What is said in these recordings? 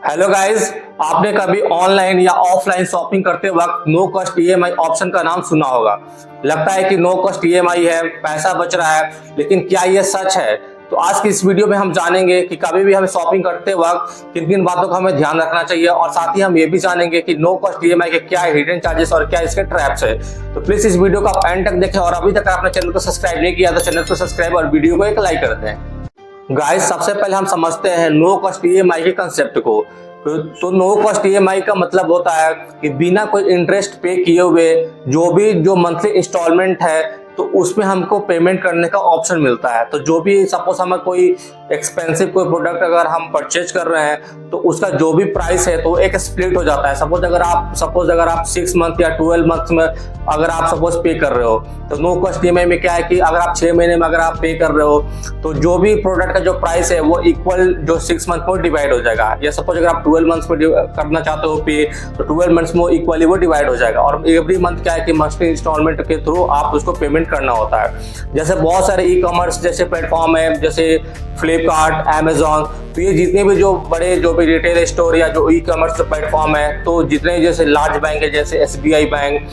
Hello guys, आपने कभी online या ऑफलाइन शॉपिंग करते वक्त नो कॉस्ट ईएमआई ऑप्शन का नाम सुना होगा। लगता है कि नो कॉस्ट ईएमआई है, पैसा बच रहा है, लेकिन क्या ये सच है? तो आज की इस वीडियो में हम जानेंगे कि कभी भी हमें शॉपिंग करते वक्त किन किन बातों का हमें ध्यान रखना चाहिए, और साथ ही हम ये भी जानेंगे कि नो कॉस्ट ईएमआई के क्या हिडन चार्जेस और क्या इसके ट्रैप्स है। तो प्लीज इस वीडियो को आप एंड तक देखें, और अभी तक आपने चैनल को सब्सक्राइब नहीं किया तो चैनल को सब्सक्राइब और वीडियो को एक लाइक कर दें। गाइस, सबसे पहले हम समझते हैं नो कॉस्ट ईएमआई के कंसेप्ट को। तो नो कॉस्ट ईएमआई का मतलब होता है कि बिना कोई इंटरेस्ट पे किए हुए जो मंथली इंस्टॉलमेंट है तो उसमें हमको पेमेंट करने का ऑप्शन मिलता है। तो जो भी सपोज हमें कोई एक्सपेंसिव कोई प्रोडक्ट अगर हम परचेज कर रहे हैं तो उसका जो भी प्राइस है तो एक स्प्लिट हो जाता है। सपोज अगर आप 6 मंथ या 12 मंथ में अगर आप सपोज पे कर रहे हो तो नो कॉस्ट ईएमआई में क्या है कि अगर आप 6 महीने में अगर आप पे कर रहे हो तो जो भी प्रोडक्ट का जो प्राइस है वो इक्वल जो 6 मंथ में डिवाइड हो जाएगा। या सपोज अगर आप 12 मंथ्स में करना चाहते हो पे तो 12 मंथ्स में इक्वली वो डिवाइड हो जाएगा। और एवरी मंथ क्या है कि मंथली इंस्टॉलमेंट के थ्रू आप उसको पेमेंट करना होता है। जैसे बहुत सारे ई कॉमर्स जैसे प्लेटफॉर्म है, जैसे फ्लिपकार्ट, अमेजॉन, तो ये जितने भी जो बड़े जो भी रिटेल स्टोर या जो ई कॉमर्स प्लेटफॉर्म है, तो जितने जैसे लार्ज बैंक है जैसे SBI bank,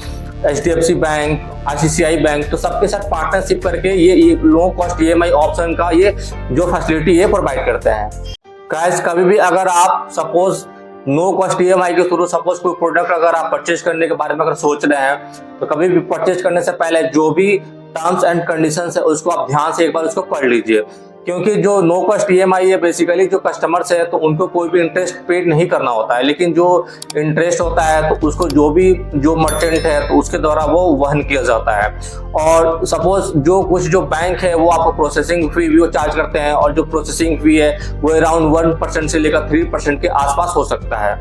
HDFC bank, ICICI bank, तो सबके साथ पार्टनरशिप करके ये लो कॉस्ट ईएमआई ऑप्शन का ये जो फैसिलिटी ये प्रोवाइड करते हैं। गाइस, कभी भी अगर आप सपोज नो कॉस्ट ईएमआई के थ्रू सपोज कोई प्रोडक्ट अगर आप परचेज करने के बारे में अगर सोच रहे हैं तो कभी भी परचेज करने से पहले जो भी टर्म्स एंड कंडीशंस है उसको आप ध्यान से एक बार उसको पढ़ लीजिए। क्योंकि जो नो कॉस्ट ईएमआई है बेसिकली जो कस्टमर्स है तो उनको कोई भी इंटरेस्ट पेड नहीं करना होता है, लेकिन जो इंटरेस्ट होता है तो उसको जो मर्चेंट है तो उसके द्वारा वो वहन किया जाता है। और सपोज जो बैंक है वो आपको प्रोसेसिंग फी भी वो चार्ज करते हैं, और जो प्रोसेसिंग फी है वो अराउंड 1% से लेकर 3% के आसपास हो सकता है।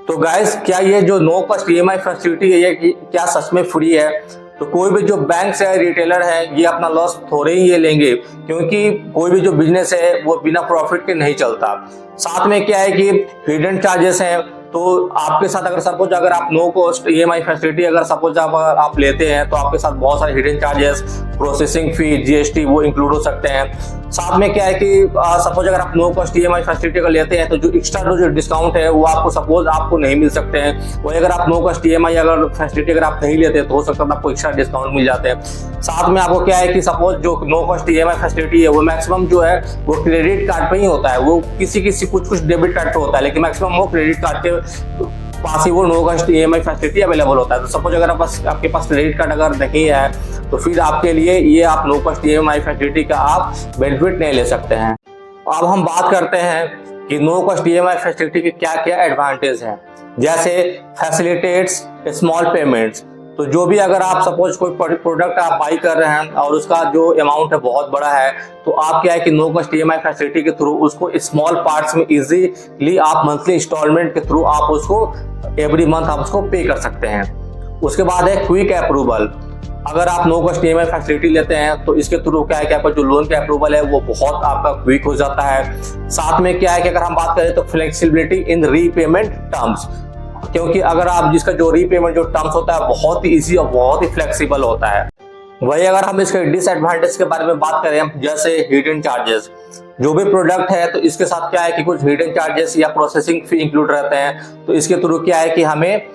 तो गाइस, क्या ये जो नो कॉस्ट ईएमआई फैसिलिटी है ये क्या सच में फ्री है? तो कोई भी जो बैंक है, रिटेलर है, ये अपना लॉस थोड़े ही ये लेंगे, क्योंकि कोई भी जो बिजनेस है वो बिना प्रॉफिट के नहीं चलता। साथ में क्या है कि हिडन चार्जेस हैं, तो आपके साथ अगर सपोज अगर आप नो कॉस्ट ईएमआई फैसिलिटी अगर सपोज आप लेते हैं तो आपके साथ बहुत सारे hidden charges, processing fee, GST वो इंक्लूड हो सकते हैं। साथ में क्या है कि सपोज अगर आप नो कॉस्ट ईएमआई फैसिलिटी अगर लेते हैं तो जो एक्स्ट्रा जो डिस्काउंट है वो आपको नहीं मिल सकते हैं। वही अगर आप नो कॉस्ट ईएमआई अगर फैसिलिटी अगर आप नहीं लेते तो हो सकता है आपको एक्स्ट्रा डिस्काउंट मिल जाते हैं। साथ में आपको क्या है कि सपोज जो नो कॉस्ट ईएमआई फैसिलिटी है वो मैक्सिमम जो है वो क्रेडिट कार्ड पे ही होता है। वो किसी कुछ डेबिट कार्ड पे होता है, लेकिन मैक्सिमम वो क्रेडिट कार्ड के पास ही वो no cost EMI facility available होता है। तो सपोज अगर आपके पास क्रेडिट कार्ड अगर नहीं है तो फिर आपके लिए ये आप नो कॉस्ट ईएमआई फैसिलिटी का आप बेनिफिट नहीं ले सकते हैं। अब हम बात करते हैं कि नो कॉस्ट ईएमआई फैसिलिटी के क्या क्या एडवांटेज हैं। जैसे फैसिलिटेट्स स्मॉल पेमेंट्स, तो जो भी अगर आप सपोज कोई प्रोडक्ट आप बाई कर रहे हैं और उसका जो अमाउंट है बहुत बड़ा है तो आप क्या है कि नो कॉस्ट ईएमआई फैसिलिटी के थ्रू उसको स्मॉल पार्ट्स में इजीली आप मंथली इंस्टॉलमेंट के थ्रू आप उसको एवरी मंथ आप उसको पे कर सकते हैं। उसके बाद है क्विक अप्रूवल। अगर आप नो कॉस्ट ईएमआई फैसिलिटी लेते हैं तो इसके थ्रू क्या है कि आपका जो लोन का अप्रूवल है वो बहुत आपका क्विक हो जाता है। साथ में क्या है कि अगर हम बात करें तो फ्लेक्सिबिलिटी इन रीपेमेंट टर्म्स, क्योंकि अगर आप जिसका जो रीपेमेंट जो टर्म्स होता है बहुत ही इजी और बहुत ही फ्लेक्सिबल होता है। वही अगर हम इसके डिसएडवांटेज के बारे में बात करें जैसे हिडन चार्जेस, जो भी प्रोडक्ट है तो इसके साथ क्या है कि कुछ हिडन चार्जेस या प्रोसेसिंग फी इंक्लूड रहते हैं, तो इसके थ्रू क्या है कि हमें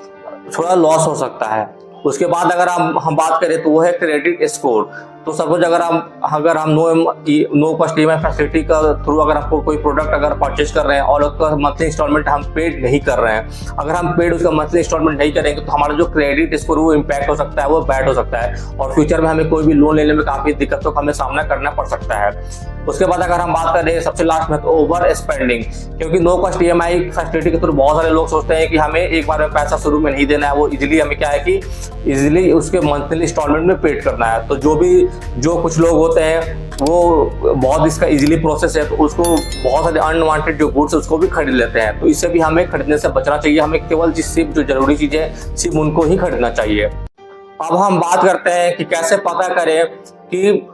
थोड़ा लॉस हो सकता है। उसके बाद अगर हम बात करें तो वो है क्रेडिट स्कोर। तो सपोज अगर हम नो कॉस्ट ईएमआई फैसिलिटी का थ्रू अगर आपको कोई प्रोडक्ट अगर परचेज कर रहे हैं और उसका मंथली इंस्टॉलमेंट हम पेड नहीं कर रहे हैं, अगर हम पेड उसका मंथली इंस्टॉलमेंट नहीं करेंगे तो हमारा जो क्रेडिट स्कोर वो इम्पैक्ट हो सकता है, वो बैड हो सकता है, और फ्यूचर में हमें कोई भी लोन लेने में काफी दिक्कतों का हमें सामना करना पड़ सकता है। उसके बाद अगर हम बात करें सबसे लास्ट में तो ओवर स्पेंडिंग, क्योंकि नो कॉस्ट ईएमआई फैसिलिटी के थ्रू बहुत सारे लोग सोचते हैं कि हमें एक बार में पैसा शुरू में नहीं देना है, वो इजीली हमें क्या है कि इजीली उसके मंथली इंस्टॉलमेंट में पेड करना है। तो जो कुछ लोग होते हैं वो बहुत इसका इजीली प्रोसेस है तो उसको बहुत सारे अनवांटेड जो गुड्स उसको भी खरीद लेते हैं। तो इससे भी हमें खरीदने से बचना चाहिए। हमें केवल सिर्फ जो जरूरी चीजें सिर्फ उनको ही खरीदना चाहिए। अब हम बात करते हैं कि कैसे पता करें कि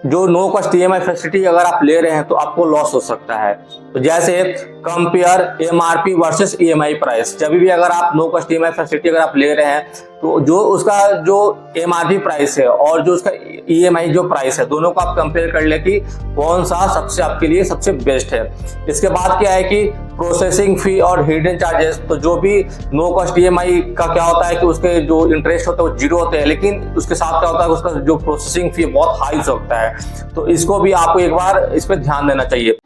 जो नो कॉस्ट ईएमआई फैसिलिटी अगर आप ले रहे हैं तो आपको लॉस हो सकता है। तो जैसे compare MRP versus EMI price, जब भी अगर आप नो कॉस्ट ईएमआई फैसिलिटी अगर आप ले रहे हैं तो जो उसका जो एमआरपी प्राइस है और जो उसका ईएमआई जो प्राइस है, दोनों को आप कंपेयर कर ले कि कौन सा सबसे आपके लिए सबसे बेस्ट है। इसके बाद क्या है कि प्रोसेसिंग फी और हिडन चार्जेस, तो जो भी नो कॉस्ट ईएमआई का क्या होता है कि उसके जो इंटरेस्ट होते हैं वो जीरो होते हैं, लेकिन उसके साथ क्या होता है उसका जो प्रोसेसिंग फी बहुत हाई होता है, तो इसको भी आपको एक बार इस पर ध्यान देना चाहिए।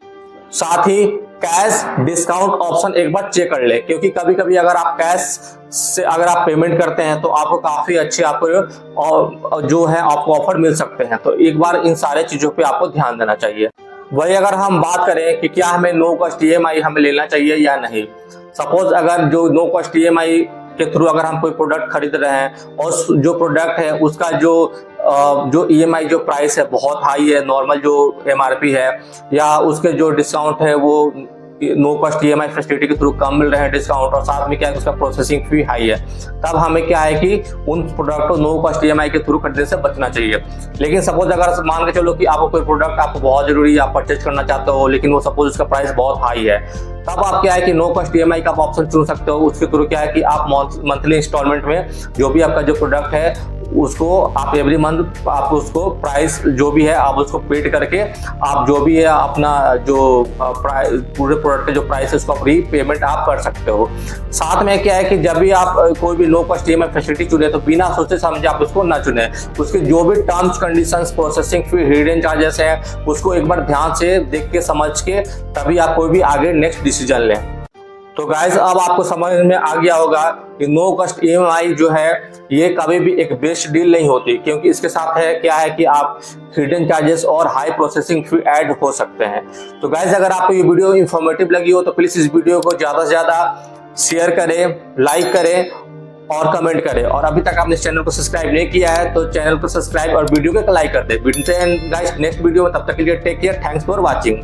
साथ ही कैश डिस्काउंट ऑप्शन एक बार चेक कर ले, क्योंकि कभी कभी अगर आप कैश से अगर आप पेमेंट करते हैं तो आपको काफी अच्छे आपको जो है आपको ऑफर मिल सकते हैं, तो एक बार इन सारे चीजों पे आपको ध्यान देना चाहिए। वही अगर हम बात करें कि क्या हमें नो कॉस्ट ईएमआई हमें लेना चाहिए या नहीं, सपोज अगर जो नो कॉस्ट ईएमआई के थ्रू अगर हम कोई प्रोडक्ट खरीद रहे हैं और जो प्रोडक्ट है उसका जो ईएमआई जो प्राइस है बहुत हाई है, नॉर्मल जो एमआरपी है, या उसके जो डिस्काउंट है वो नो कॉस्ट ईएमआई फैसिलिटी के थ्रू कम मिल रहे हैं डिस्काउंट, और साथ में क्या है उसका प्रोसेसिंग फी हाई है, तब हमें क्या है कि उन प्रोडक्ट को नो कॉस्ट ईएमआई के थ्रू खरीदने से बचना चाहिए। लेकिन सपोज अगर मान के चलो कि आपको कोई प्रोडक्ट आपको बहुत जरूरी है, आप परचेज करना चाहते हो, लेकिन वो सपोज उसका प्राइस बहुत हाई है, तब आप क्या है कि नो कॉस्ट ईएमआई का आप ऑप्शन चुन सकते हो। उसके थ्रू क्या है कि आप मंथली इंस्टॉलमेंट में जो भी आपका जो प्रोडक्ट है उसको आप एवरी मंथ आप उसको प्राइस जो भी है आप उसको पेड करके आप जो भी है अपना जो पूरे प्रोडक्ट का जो प्राइस है उसको फ्री पेमेंट आप कर सकते हो। साथ में क्या है कि जब भी आप कोई भी नो कॉस्ट ईएमआई फैसिलिटी चुने तो बिना सोचे समझे आप उसको ना चुने, उसके जो भी terms conditions processing fee hidden charges है उसको एक बार ध्यान से देख के समझ के तभी आप कोई भी आगे नेक्स्ट डिसीजन लें। तो गाइज अब आपको समझ में आ गया होगा कि नो कॉस्ट ईएमआई जो है ये कभी भी एक बेस्ट डील नहीं होती, क्योंकि इसके साथ है क्या है कि आप हिडन चार्जेस और हाई प्रोसेसिंग फी ऐड हो सकते हैं। तो गाइज अगर आपको ये वीडियो इंफॉर्मेटिव लगी हो तो प्लीज इस वीडियो को ज्यादा से ज्यादा शेयर करें, लाइक करें और कमेंट करें, और अभी तक आपने इस चैनल को सब्सक्राइब नहीं किया है तो चैनल को सब्सक्राइब और वीडियो को लाइक कर दें। मिलते हैं गाइस नेक्स्ट वीडियो में, तब तक के लिए take care, thanks for watching.